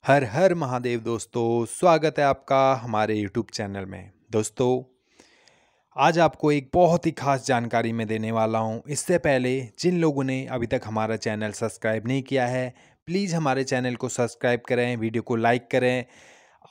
हर हर महादेव दोस्तों, स्वागत है आपका हमारे यूट्यूब चैनल में। दोस्तों, आज आपको एक बहुत ही खास जानकारी मैं देने वाला हूं। इससे पहले जिन लोगों ने अभी तक हमारा चैनल सब्सक्राइब नहीं किया है, प्लीज़ हमारे चैनल को सब्सक्राइब करें, वीडियो को लाइक करें।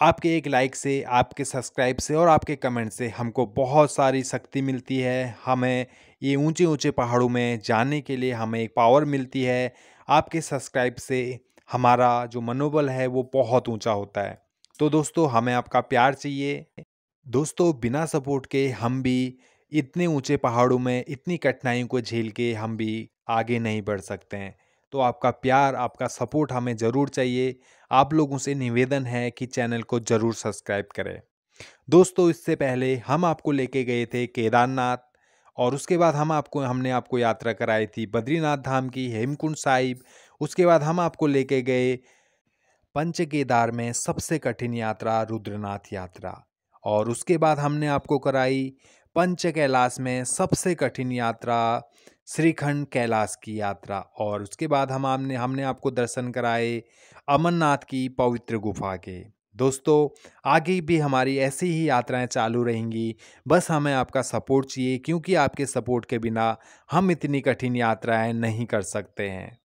आपके एक लाइक से, आपके सब्सक्राइब से और आपके कमेंट से हमको बहुत सारी शक्ति मिलती है। हमें ये ऊंचे ऊंचे पहाड़ों में जाने के लिए हमें एक पावर मिलती है। आपके सब्सक्राइब से हमारा जो मनोबल है वो बहुत ऊंचा होता है। तो दोस्तों, हमें आपका प्यार चाहिए। दोस्तों, बिना सपोर्ट के हम भी इतने ऊंचे पहाड़ों में इतनी कठिनाइयों को झेल के हम भी आगे नहीं बढ़ सकते हैं। तो आपका प्यार, आपका सपोर्ट हमें ज़रूर चाहिए। आप लोगों से निवेदन है कि चैनल को ज़रूर सब्सक्राइब करें। दोस्तों, इससे पहले हम आपको लेके गए थे केदारनाथ, और उसके बाद हमने आपको यात्रा कराई थी बद्रीनाथ धाम की, हेमकुंड साहिब। उसके बाद हम आपको लेके गए पंच केदार में सबसे कठिन यात्रा रुद्रनाथ यात्रा, और उसके बाद हमने आपको कराई पंच कैलाश में सबसे कठिन यात्रा श्रीखंड कैलाश की यात्रा, और उसके बाद हमने हमने आपको दर्शन कराए अमरनाथ की पवित्र गुफा के। दोस्तों, आगे भी हमारी ऐसी ही यात्राएं चालू रहेंगी। बस हमें आपका सपोर्ट चाहिए, क्योंकि आपके सपोर्ट के बिना हम इतनी कठिन यात्राएं नहीं कर सकते हैं।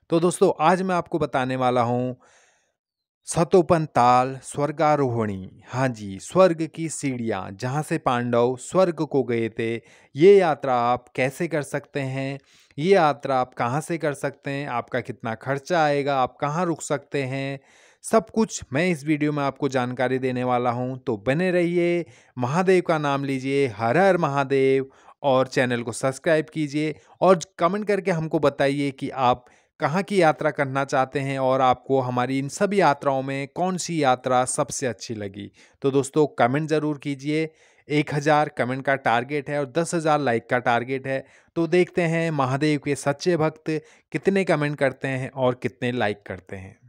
तो दोस्तों, आज मैं आपको बताने वाला हूँ सतोपन ताल स्वर्गारोहणी। हाँ जी, स्वर्ग की सीढ़ियाँ, जहाँ से पांडव स्वर्ग को गए थे। ये यात्रा आप कैसे कर सकते हैं, ये यात्रा आप कहाँ से कर सकते हैं, आपका कितना खर्चा आएगा, आप कहाँ रुक सकते हैं, सब कुछ मैं इस वीडियो में आपको जानकारी देने वाला हूँ। तो बने रहिए, महादेव का नाम लीजिए, हर हर महादेव, और चैनल को सब्सक्राइब कीजिए और कमेंट करके हमको बताइए कि आप कहाँ की यात्रा करना चाहते हैं और आपको हमारी इन सभी यात्राओं में कौन सी यात्रा सबसे अच्छी लगी। तो दोस्तों, कमेंट ज़रूर कीजिए। 1000 कमेंट का टारगेट है और 10,000 लाइक का टारगेट है। तो देखते हैं महादेव के सच्चे भक्त कितने कमेंट करते हैं और कितने लाइक करते हैं।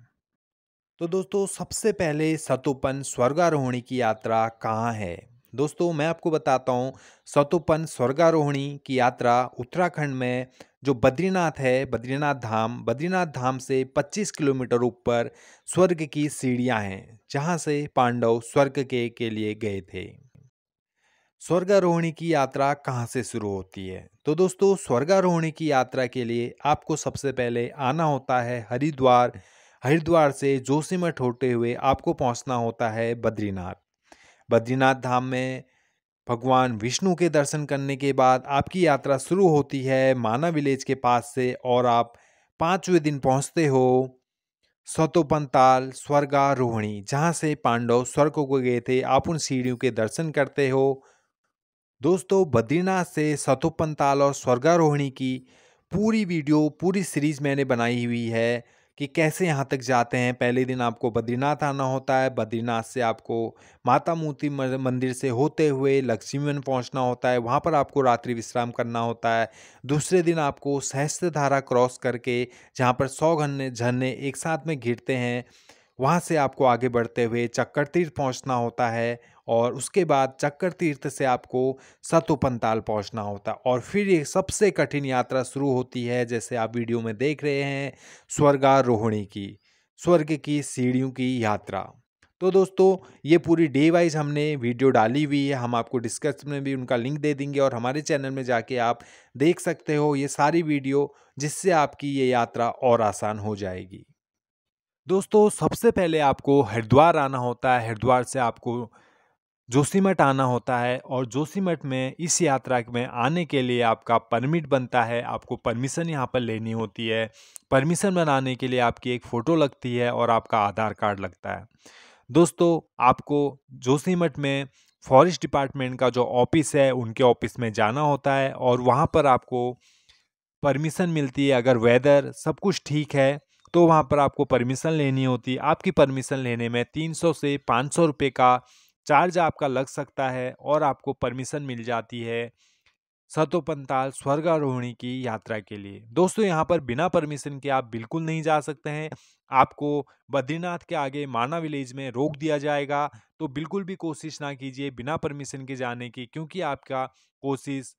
तो दोस्तों, सबसे पहले सतोपन स्वर्गारोहणी की यात्रा कहाँ है। दोस्तों, मैं आपको बताता हूँ। सतोपन स्वर्गारोहणी की यात्रा उत्तराखंड में जो बद्रीनाथ है, बद्रीनाथ धाम से 25 किलोमीटर ऊपर स्वर्ग की सीढ़ियाँ हैं, जहाँ से पांडव स्वर्ग के लिए गए थे। स्वर्गारोहणी की यात्रा कहाँ से शुरू होती है। तो दोस्तों, स्वर्गारोहणी की यात्रा के लिए आपको सबसे पहले आना होता है हरिद्वार। हरिद्वार से जोशीमठ होते हुए आपको पहुंचना होता है बद्रीनाथ। बद्रीनाथ धाम में भगवान विष्णु के दर्शन करने के बाद आपकी यात्रा शुरू होती है माना विलेज के पास से, और आप 5वें दिन पहुंचते हो सतोपंताल स्वर्गारोहणी, जहां से पांडव स्वर्ग को गए थे। आप उन सीढ़ियों के दर्शन करते हो। दोस्तों, बद्रीनाथ से सतोपंताल और स्वर्गारोहणी की पूरी वीडियो, पूरी सीरीज मैंने बनाई हुई है कि कैसे यहाँ तक जाते हैं। पहले दिन आपको बद्रीनाथ आना होता है। बद्रीनाथ से आपको माता मोती मंदिर से होते हुए लक्ष्मीवन पहुँचना होता है। वहाँ पर आपको रात्रि विश्राम करना होता है। दूसरे दिन आपको सहस्त्रधारा क्रॉस करके, जहाँ पर 100 झरने झरने एक साथ में गिरते हैं, वहाँ से आपको आगे बढ़ते हुए चक्कर तीर्थ पहुँचना होता है, और उसके बाद चक्कर तीर्थ से आपको सतोपंताल पहुँचना होता है, और फिर ये सबसे कठिन यात्रा शुरू होती है, जैसे आप वीडियो में देख रहे हैं, स्वर्गारोहणी की, स्वर्ग की सीढ़ियों की यात्रा। तो दोस्तों, ये पूरी डे वाइज हमने वीडियो डाली हुई है। हम आपको डिस्क्रिप्शन में भी उनका लिंक दे देंगे, और हमारे चैनल में जाके आप देख सकते हो ये सारी वीडियो, जिससे आपकी ये यात्रा और आसान हो जाएगी। दोस्तों, सबसे पहले आपको हरिद्वार आना होता है। हरिद्वार से आपको जोशीमठ आना होता है, और जोशीमठ में इस यात्रा में आने के लिए आपका परमिट बनता है। आपको परमिशन यहाँ पर लेनी होती है। परमिशन बनाने के लिए आपकी एक फ़ोटो लगती है और आपका आधार कार्ड लगता है। दोस्तों, आपको जोशीमठ में फॉरेस्ट डिपार्टमेंट का जो ऑफिस है, उनके ऑफिस में जाना होता है, और वहाँ पर आपको परमिशन मिलती है। अगर वेदर सब कुछ ठीक है तो वहाँ पर आपको परमिशन लेनी होती है। आपकी परमिशन लेने में 300 से 500 रुपये का चार्ज आपका लग सकता है, और आपको परमिशन मिल जाती है सतोपंताल स्वर्गारोहणी की यात्रा के लिए। दोस्तों, यहाँ पर बिना परमिशन के आप बिल्कुल नहीं जा सकते हैं। आपको बद्रीनाथ के आगे माना विलेज में रोक दिया जाएगा। तो बिल्कुल भी कोशिश ना कीजिए बिना परमिशन के जाने की, क्योंकि आपका कोशिश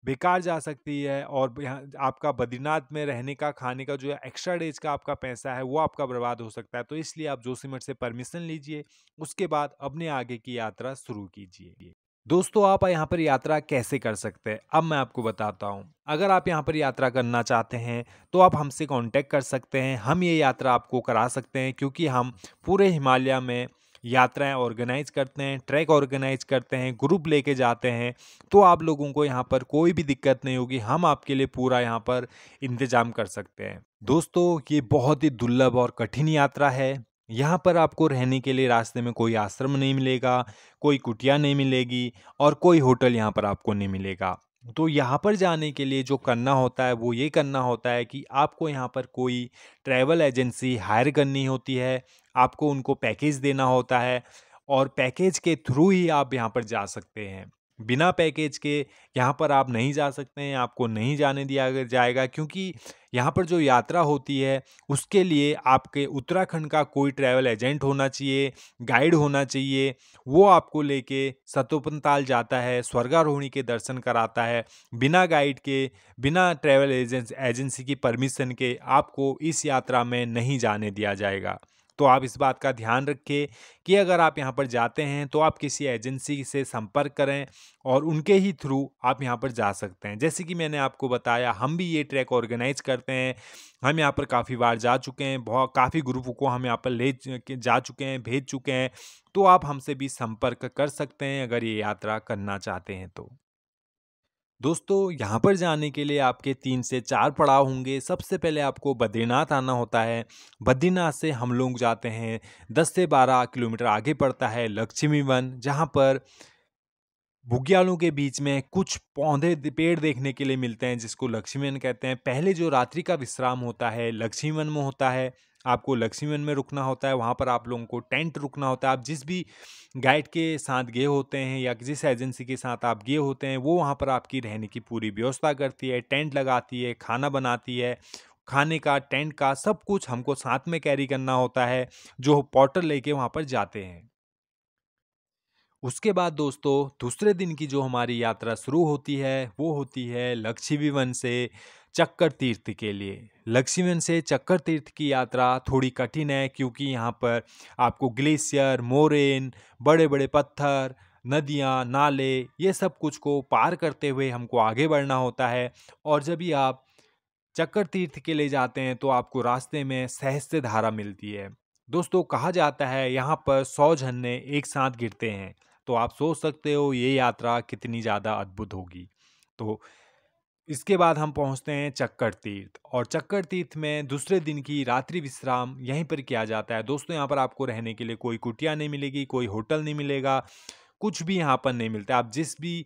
बेकार जा सकती है और यहाँ आपका बद्रीनाथ में रहने का, खाने का जो एक्स्ट्रा डेज का आपका पैसा है वो आपका बर्बाद हो सकता है। तो इसलिए आप जोशीमठ से परमिशन लीजिए, उसके बाद अपने आगे की यात्रा शुरू कीजिए। दोस्तों, आप यहाँ पर यात्रा कैसे कर सकते हैं, अब मैं आपको बताता हूँ। अगर आप यहाँ पर यात्रा करना चाहते हैं तो आप हमसे कांटेक्ट कर सकते हैं। हम ये यात्रा आपको करा सकते हैं, क्योंकि हम पूरे हिमालय में यात्राएं ऑर्गेनाइज करते हैं, ट्रैक ऑर्गेनाइज करते हैं, ग्रुप लेके जाते हैं। तो आप लोगों को यहाँ पर कोई भी दिक्कत नहीं होगी, हम आपके लिए पूरा यहाँ पर इंतजाम कर सकते हैं। दोस्तों, ये बहुत ही दुर्लभ और कठिन यात्रा है। यहाँ पर आपको रहने के लिए रास्ते में कोई आश्रम नहीं मिलेगा, कोई कुटिया नहीं मिलेगी और कोई होटल यहाँ पर आपको नहीं मिलेगा। तो यहाँ पर जाने के लिए जो करना होता है वो ये करना होता है कि आपको यहाँ पर कोई ट्रैवल एजेंसी हायर करनी होती है, आपको उनको पैकेज देना होता है और पैकेज के थ्रू ही आप यहाँ पर जा सकते हैं। बिना पैकेज के यहाँ पर आप नहीं जा सकते हैं, आपको नहीं जाने दिया जाएगा, क्योंकि यहाँ पर जो यात्रा होती है उसके लिए आपके उत्तराखंड का कोई ट्रैवल एजेंट होना चाहिए, गाइड होना चाहिए। वो आपको लेके सतोपनताल जाता है, स्वर्गारोहणी के दर्शन कराता है। बिना गाइड के, बिना ट्रैवल एजेंसी की परमिशन के आपको इस यात्रा में नहीं जाने दिया जाएगा। तो आप इस बात का ध्यान रखें कि अगर आप यहाँ पर जाते हैं तो आप किसी एजेंसी से संपर्क करें और उनके ही थ्रू आप यहाँ पर जा सकते हैं। जैसे कि मैंने आपको बताया, हम भी ये ट्रैक ऑर्गेनाइज करते हैं। हम यहाँ पर काफ़ी बार जा चुके हैं, बहुत काफ़ी ग्रुप को हम यहाँ पर जा चुके हैं, भेज चुके हैं। तो आप हमसे भी संपर्क कर सकते हैं अगर ये यात्रा करना चाहते हैं तो। दोस्तों, यहाँ पर जाने के लिए आपके 3 से 4 पड़ाव होंगे। सबसे पहले आपको बद्रीनाथ आना होता है। बद्रीनाथ से हम लोग जाते हैं, 10 से 12 किलोमीटर आगे पड़ता है लक्ष्मी वन, जहाँ पर बुग्यालों के बीच में कुछ पेड़ देखने के लिए मिलते हैं, जिसको लक्ष्मी वन कहते हैं। पहले जो रात्रि का विश्राम होता है लक्ष्मी वन में होता है। आपको लक्ष्मी वन में रुकना होता है, वहाँ पर आप लोगों को टेंट रुकना होता है। आप जिस भी गाइड के साथ गए होते हैं या जिस एजेंसी के साथ आप गए होते हैं, वो वहाँ पर आपकी रहने की पूरी व्यवस्था करती है, टेंट लगाती है, खाना बनाती है। खाने का, टेंट का सब कुछ हमको साथ में कैरी करना होता है, जो पोर्टर लेके वहाँ पर जाते हैं। उसके बाद दोस्तों, दूसरे दिन की जो हमारी यात्रा शुरू होती है वो होती है लक्ष्मी वन से चक्कर तीर्थ के लिए। लक्ष्मी वन से चक्कर तीर्थ की यात्रा थोड़ी कठिन है, क्योंकि यहाँ पर आपको ग्लेशियर, मोरेन, बड़े बड़े पत्थर, नदियाँ, नाले, ये सब कुछ को पार करते हुए हमको आगे बढ़ना होता है। और जब भी आप चक्कर तीर्थ के लिए जाते हैं तो आपको रास्ते में सहस्त्र धारा मिलती है। दोस्तों, कहा जाता है यहाँ पर 100 झरने एक साथ गिरते हैं। तो आप सोच सकते हो ये यात्रा कितनी ज़्यादा अद्भुत होगी। तो इसके बाद हम पहुँचते हैं चक्कर तीर्थ, और चक्कर तीर्थ में दूसरे दिन की रात्रि विश्राम यहीं पर किया जाता है। दोस्तों, यहाँ पर आपको रहने के लिए कोई कुटिया नहीं मिलेगी, कोई होटल नहीं मिलेगा, कुछ भी यहाँ पर नहीं मिलता। आप जिस भी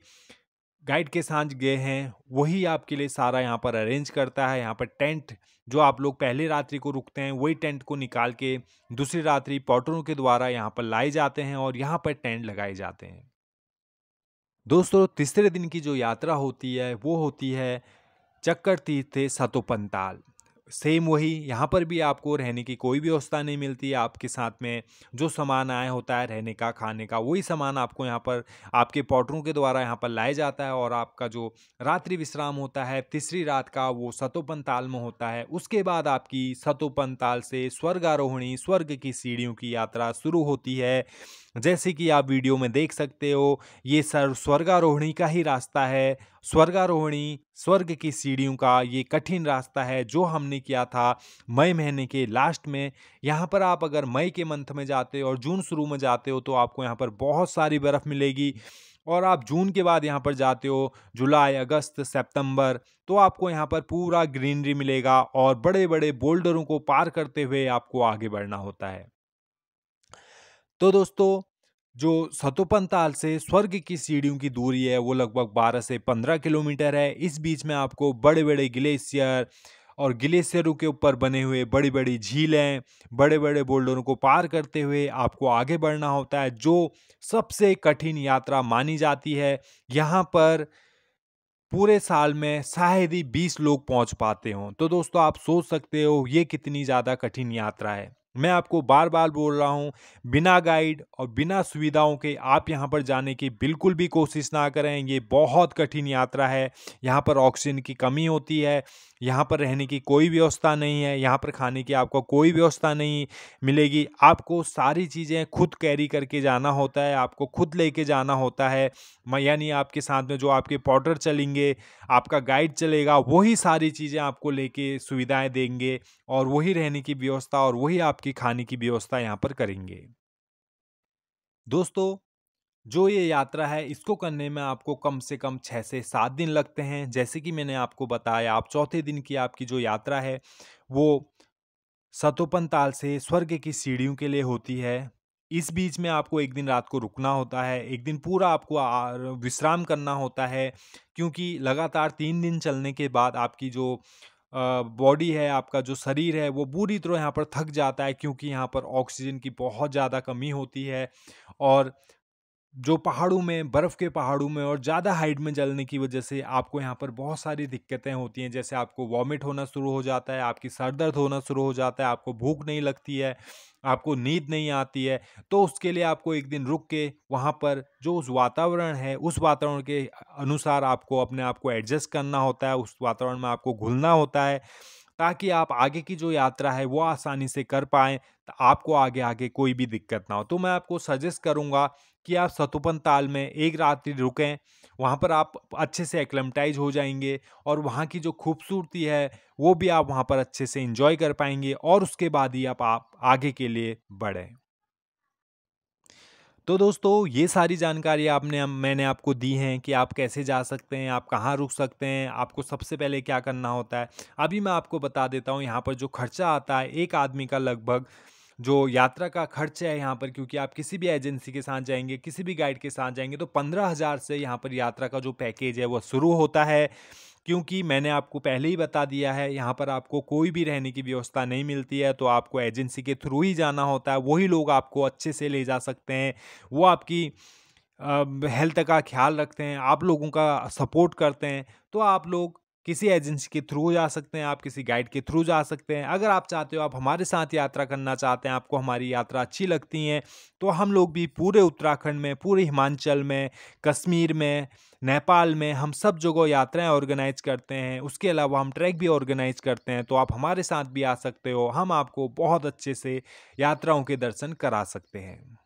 गाइड के साथ गए हैं वही आपके लिए सारा यहाँ पर अरेंज करता है। यहाँ पर टेंट, जो आप लोग पहली रात्रि को रुकते हैं, वही टेंट को निकाल के दूसरी रात्रि पोर्टरों के द्वारा यहाँ पर लाए जाते हैं और यहाँ पर टेंट लगाए जाते हैं। दोस्तों, तीसरे दिन की जो यात्रा होती है वो होती है चक्कर तीर्थ से सतोपनताल। सेम वही, यहाँ पर भी आपको रहने की कोई भी व्यवस्था नहीं मिलती। आपके साथ में जो सामान आया होता है रहने का, खाने का, वही सामान आपको यहाँ पर आपके पोर्टरों के द्वारा यहाँ पर लाया जाता है। और आपका जो रात्रि विश्राम होता है तीसरी रात का, वो सतोपनताल में होता है। उसके बाद आपकी सतोपनताल से स्वर्गारोहणी, स्वर्ग की सीढ़ियों की यात्रा शुरू होती है। जैसे कि आप वीडियो में देख सकते हो, ये स्वर्गारोहणी का ही रास्ता है। स्वर्गारोहणी, स्वर्ग की सीढ़ियों का ये कठिन रास्ता है जो हमने किया था मई महीने के लास्ट में। यहाँ पर आप अगर मई के मंथ में जाते हो और जून शुरू में जाते हो तो आपको यहाँ पर बहुत सारी बर्फ़ मिलेगी। और आप जून के बाद यहाँ पर जाते हो, जुलाई, अगस्त, सितंबर, तो आपको यहाँ पर पूरा ग्रीनरी मिलेगा और बड़े बड़े बोल्डरों को पार करते हुए आपको आगे बढ़ना होता है। तो दोस्तों, जो सतोपनताल से स्वर्ग की सीढ़ियों की दूरी है वो लगभग 12 से 15 किलोमीटर है। इस बीच में आपको बड़े बड़े ग्लेशियर और ग्लेशियरों के ऊपर बने हुए बड़ी बड़ी झीलें, बड़े बड़े बोल्डरों को पार करते हुए आपको आगे बढ़ना होता है, जो सबसे कठिन यात्रा मानी जाती है। यहाँ पर पूरे साल में शायद ही 20 लोग पहुंच पाते हों। तो दोस्तों, आप सोच सकते हो ये कितनी ज़्यादा कठिन यात्रा है। मैं आपको बार बार बोल रहा हूँ, बिना गाइड और बिना सुविधाओं के आप यहाँ पर जाने की बिल्कुल भी कोशिश ना करें। ये बहुत कठिन यात्रा है। यहाँ पर ऑक्सीजन की कमी होती है, यहाँ पर रहने की कोई व्यवस्था नहीं है, यहाँ पर खाने की आपको कोई व्यवस्था नहीं मिलेगी। आपको सारी चीज़ें खुद कैरी करके जाना होता है, आपको खुद लेके जाना होता है। यानी आपके साथ में जो आपके पोर्टर चलेंगे, आपका गाइड चलेगा, वही सारी चीज़ें आपको लेके सुविधाएं देंगे और वही रहने की व्यवस्था और वही आपकी खाने की व्यवस्था यहाँ पर करेंगे। दोस्तों, जो ये यात्रा है इसको करने में आपको कम से कम 6 से 7 दिन लगते हैं। जैसे कि मैंने आपको बताया, आप चौथे दिन की आपकी जो यात्रा है वो सतोपन ताल से स्वर्ग की सीढ़ियों के लिए होती है। इस बीच में आपको एक दिन रात को रुकना होता है, एक दिन पूरा आपको विश्राम करना होता है, क्योंकि लगातार 3 दिन चलने के बाद आपकी जो बॉडी है, आपका जो शरीर है वो पूरी तरह यहाँ पर थक जाता है, क्योंकि यहाँ पर ऑक्सीजन की बहुत ज़्यादा कमी होती है। और जो पहाड़ों में, बर्फ़ के पहाड़ों में और ज़्यादा हाइट में जलने की वजह से आपको यहाँ पर बहुत सारी दिक्कतें होती हैं। जैसे आपको वॉमिट होना शुरू हो जाता है, आपकी सर दर्द होना शुरू हो जाता है, आपको भूख नहीं लगती है, आपको नींद नहीं आती है। तो उसके लिए आपको एक दिन रुक के वहाँ पर जो उस वातावरण है, उस वातावरण के अनुसार आपको अपने आप को एडजस्ट करना होता है, उस वातावरण में आपको घुलना होता है, ताकि आप आगे की जो यात्रा है वो आसानी से कर पाएँ, तो आपको आगे कोई भी दिक्कत ना हो। तो मैं आपको सजेस्ट करूँगा कि आप सतुपन ताल में एक रात्रि रुकें। वहाँ पर आप अच्छे से एक्लेमेटाइज़ हो जाएँगे और वहाँ की जो खूबसूरती है वो भी आप वहाँ पर अच्छे से एन्जॉय कर पाएँगे और उसके बाद ही आप आगे के लिए बढ़ें। तो दोस्तों, ये सारी जानकारी मैंने आपको दी हैं कि आप कैसे जा सकते हैं, आप कहाँ रुक सकते हैं, आपको सबसे पहले क्या करना होता है। अभी मैं आपको बता देता हूँ यहाँ पर जो खर्चा आता है एक आदमी का, लगभग जो यात्रा का खर्च है यहाँ पर, क्योंकि आप किसी भी एजेंसी के साथ जाएँगे, किसी भी गाइड के साथ जाएँगे, तो 15,000 से यहाँ पर यात्रा का जो पैकेज है वो शुरू होता है। क्योंकि मैंने आपको पहले ही बता दिया है, यहाँ पर आपको कोई भी रहने की व्यवस्था नहीं मिलती है, तो आपको एजेंसी के थ्रू ही जाना होता है। वही लोग आपको अच्छे से ले जा सकते हैं, वो आपकी हेल्थ का ख्याल रखते हैं, आप लोगों का सपोर्ट करते हैं। तो आप लोग किसी एजेंसी के थ्रू जा सकते हैं, आप किसी गाइड के थ्रू जा सकते हैं। अगर आप चाहते हो, आप हमारे साथ यात्रा करना चाहते हैं, आपको हमारी यात्रा अच्छी लगती है, तो हम लोग भी पूरे उत्तराखंड में, पूरे हिमाचल में, कश्मीर में, नेपाल में, हम सब जगह यात्राएं ऑर्गेनाइज करते हैं। उसके अलावा हम ट्रैक भी ऑर्गेनाइज करते हैं, तो आप हमारे साथ भी आ सकते हो। हम आपको बहुत अच्छे से यात्राओं के दर्शन करा सकते हैं।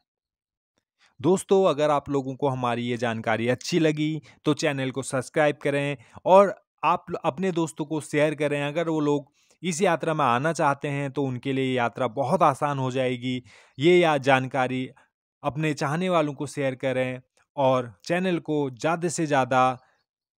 दोस्तों, अगर आप लोगों को हमारी ये जानकारी अच्छी लगी तो चैनल को सब्सक्राइब करें और आप अपने दोस्तों को शेयर करें। अगर वो लोग इस यात्रा में आना चाहते हैं तो उनके लिए यात्रा बहुत आसान हो जाएगी। ये जानकारी अपने चाहने वालों को शेयर करें और चैनल को ज़्यादा से ज़्यादा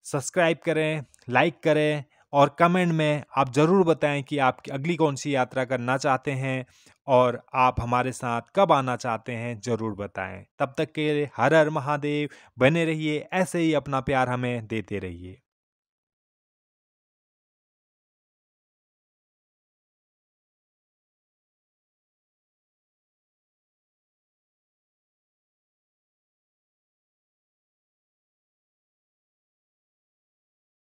सब्सक्राइब करें, लाइक करें और कमेंट में आप ज़रूर बताएं कि आप अगली कौन सी यात्रा करना चाहते हैं और आप हमारे साथ कब आना चाहते हैं, ज़रूर बताएं। तब तक के लिए हर हर महादेव। बने रहिए, ऐसे ही अपना प्यार हमें देते रहिए।